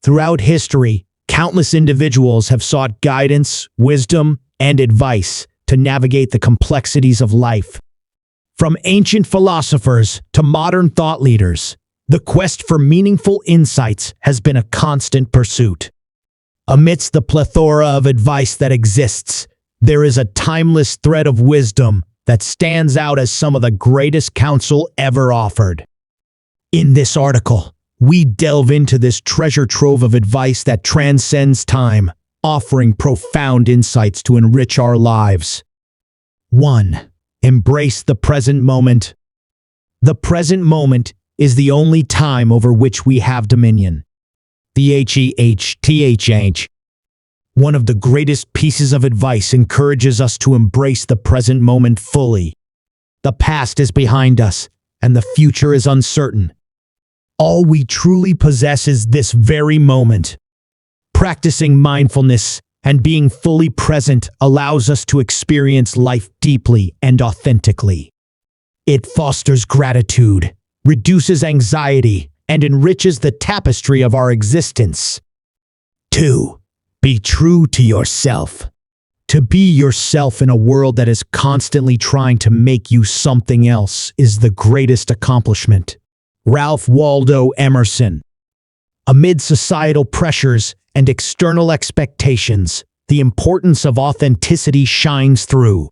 Throughout history, countless individuals have sought guidance, wisdom, and advice to navigate the complexities of life. From ancient philosophers to modern thought leaders, the quest for meaningful insights has been a constant pursuit. Amidst the plethora of advice that exists, there is a timeless thread of wisdom that stands out as some of the greatest counsel ever offered. In this article, we delve into this treasure trove of advice that transcends time, offering profound insights to enrich our lives. 1. Embrace the present moment. The present moment is the only time over which we have dominion. THEHTHH. One of the greatest pieces of advice encourages us to embrace the present moment fully. The past is behind us, and the future is uncertain. All we truly possess is this very moment. Practicing mindfulness and being fully present allows us to experience life deeply and authentically. It fosters gratitude, reduces anxiety, and enriches the tapestry of our existence. 2. Be true to yourself. To be yourself in a world that is constantly trying to make you something else is the greatest accomplishment. Ralph Waldo Emerson. Amid societal pressures and external expectations, the importance of authenticity shines through.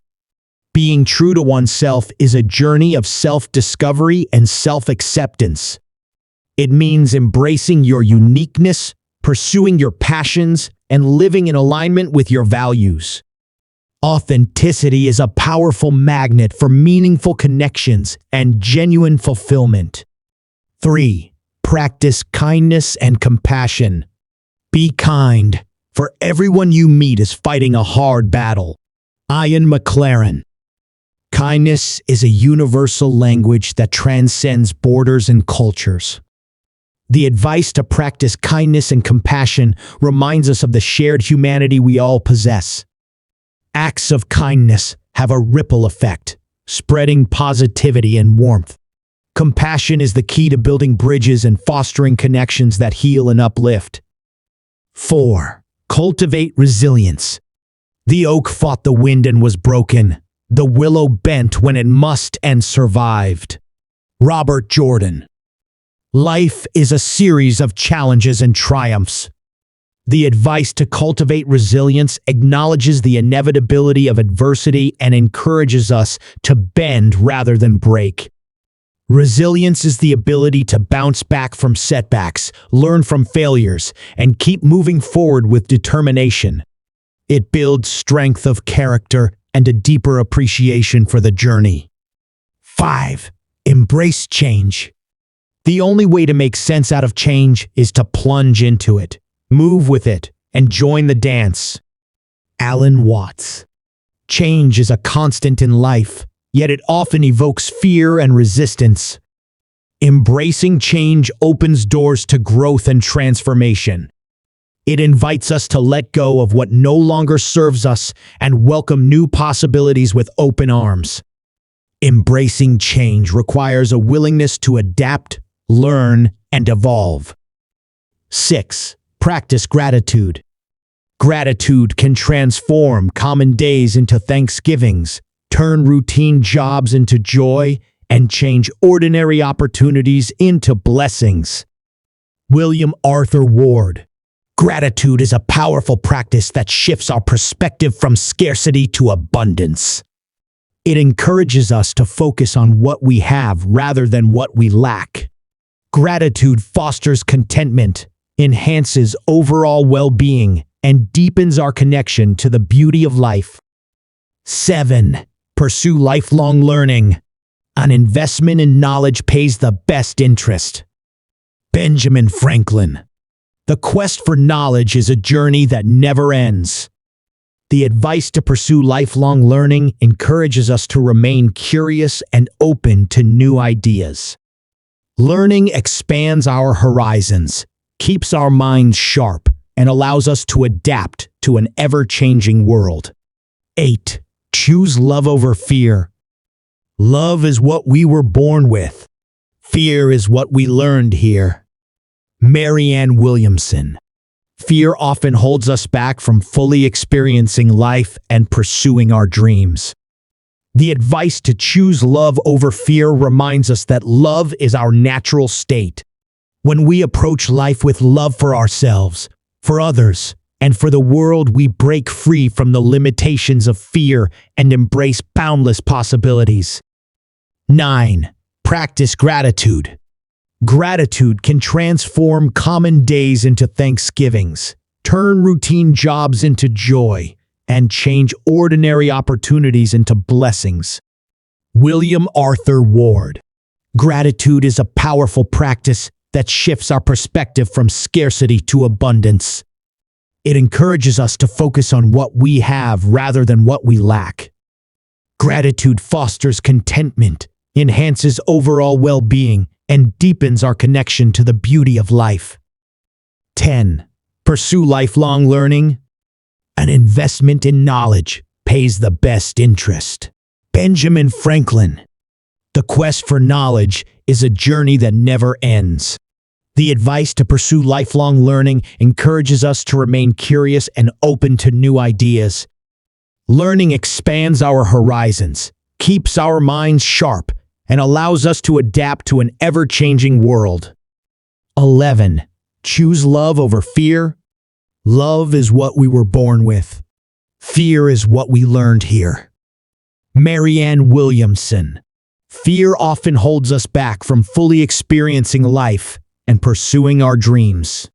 Being true to oneself is a journey of self-discovery and self-acceptance. It means embracing your uniqueness, pursuing your passions, and living in alignment with your values. Authenticity is a powerful magnet for meaningful connections and genuine fulfillment. 3. Practice kindness and compassion. Be kind, for everyone you meet is fighting a hard battle. Ian McLaren. Kindness is a universal language that transcends borders and cultures. The advice to practice kindness and compassion reminds us of the shared humanity we all possess. Acts of kindness have a ripple effect, spreading positivity and warmth. Compassion is the key to building bridges and fostering connections that heal and uplift. 4. Cultivate resilience. The oak fought the wind and was broken. The willow bent when it must and survived. Robert Jordan. Life is a series of challenges and triumphs. The advice to cultivate resilience acknowledges the inevitability of adversity and encourages us to bend rather than break. Resilience is the ability to bounce back from setbacks, learn from failures, and keep moving forward with determination. It builds strength of character and a deeper appreciation for the journey. 5. Embrace change. The only way to make sense out of change is to plunge into it, move with it, and join the dance. Alan Watts. Change is a constant in life, yet it often evokes fear and resistance. Embracing change opens doors to growth and transformation. It invites us to let go of what no longer serves us and welcome new possibilities with open arms. Embracing change requires a willingness to adapt, learn, and evolve. 6. Practice gratitude. Gratitude can transform common days into Thanksgivings, turn routine jobs into joy, and change ordinary opportunities into blessings. William Arthur Ward. Gratitude is a powerful practice that shifts our perspective from scarcity to abundance. It encourages us to focus on what we have rather than what we lack. Gratitude fosters contentment, enhances overall well-being, and deepens our connection to the beauty of life. 7. Pursue lifelong learning. An investment in knowledge pays the best interest. Benjamin Franklin. The quest for knowledge is a journey that never ends. The advice to pursue lifelong learning encourages us to remain curious and open to new ideas. Learning expands our horizons, keeps our minds sharp, and allows us to adapt to an ever-changing world. 8. Choose love over fear. Love is what we were born with. Fear is what we learned here. Marianne Williamson. Fear often holds us back from fully experiencing life and pursuing our dreams. The advice to choose love over fear reminds us that love is our natural state. When we approach life with love for ourselves, for others, and for the world, we break free from the limitations of fear and embrace boundless possibilities. 9. Practice gratitude. Gratitude can transform common days into Thanksgivings, turn routine jobs into joy, and change ordinary opportunities into blessings. William Arthur Ward. Gratitude is a powerful practice that shifts our perspective from scarcity to abundance. It encourages us to focus on what we have rather than what we lack. Gratitude fosters contentment, enhances overall well-being, and deepens our connection to the beauty of life. 10. Pursue lifelong learning. An investment in knowledge pays the best interest. Benjamin Franklin. The quest for knowledge is a journey that never ends. The advice to pursue lifelong learning encourages us to remain curious and open to new ideas. Learning expands our horizons, keeps our minds sharp, and allows us to adapt to an ever-changing world. 11. Choose love over fear. Love is what we were born with. Fear is what we learned here. Marianne Williamson. Fear often holds us back from fully experiencing life and pursuing our dreams.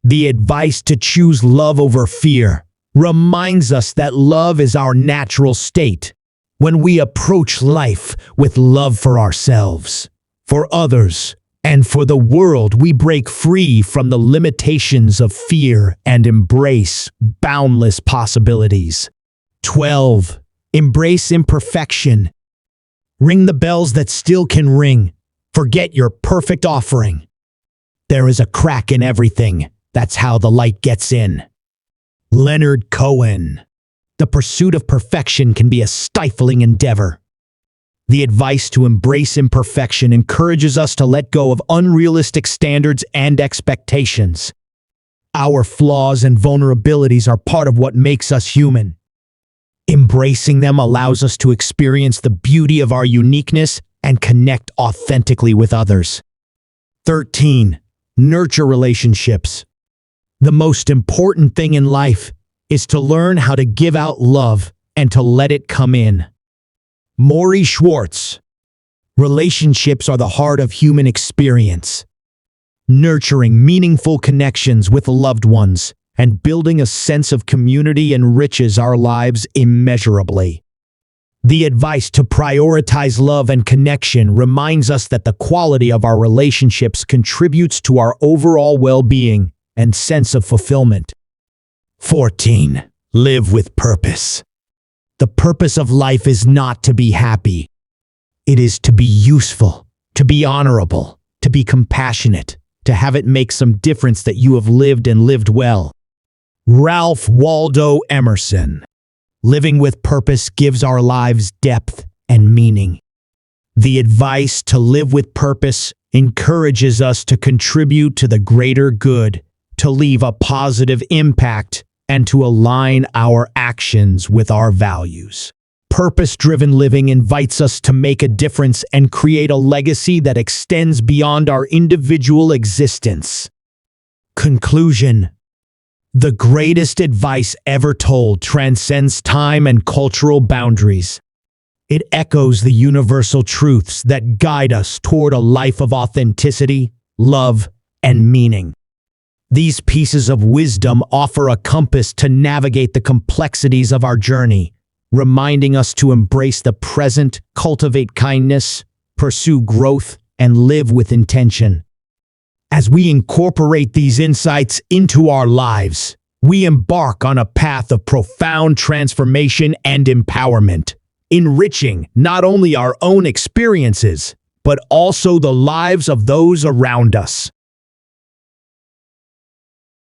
The advice to choose love over fear reminds us that love is our natural state. When we approach life with love for ourselves, for others, and for the world, we break free from the limitations of fear and embrace boundless possibilities. 12. Embrace imperfection. Ring the bells that still can ring. Forget your perfect offering. There is a crack in everything. That's how the light gets in. Leonard Cohen. The pursuit of perfection can be a stifling endeavor. The advice to embrace imperfection encourages us to let go of unrealistic standards and expectations. Our flaws and vulnerabilities are part of what makes us human. Embracing them allows us to experience the beauty of our uniqueness and connect authentically with others. 13. Nurture relationships. The most important thing in life is to learn how to give out love and to let it come in. Maury Schwartz. Relationships are the heart of human experience. Nurturing meaningful connections with loved ones and building a sense of community enriches our lives immeasurably. The advice to prioritize love and connection reminds us that the quality of our relationships contributes to our overall well-being and sense of fulfillment. 14. Live with purpose. The purpose of life is not to be happy. It is to be useful, to be honorable, to be compassionate, to have it make some difference that you have lived and lived well. Ralph Waldo Emerson. Living with purpose gives our lives depth and meaning. The advice to live with purpose encourages us to contribute to the greater good, to leave a positive impact, and to align our actions with our values. Purpose-driven living invites us to make a difference and create a legacy that extends beyond our individual existence. Conclusion. The greatest advice ever told transcends time and cultural boundaries. It echoes the universal truths that guide us toward a life of authenticity, love, and meaning. These pieces of wisdom offer a compass to navigate the complexities of our journey, reminding us to embrace the present, cultivate kindness, pursue growth, and live with intention. As we incorporate these insights into our lives, we embark on a path of profound transformation and empowerment, enriching not only our own experiences, but also the lives of those around us.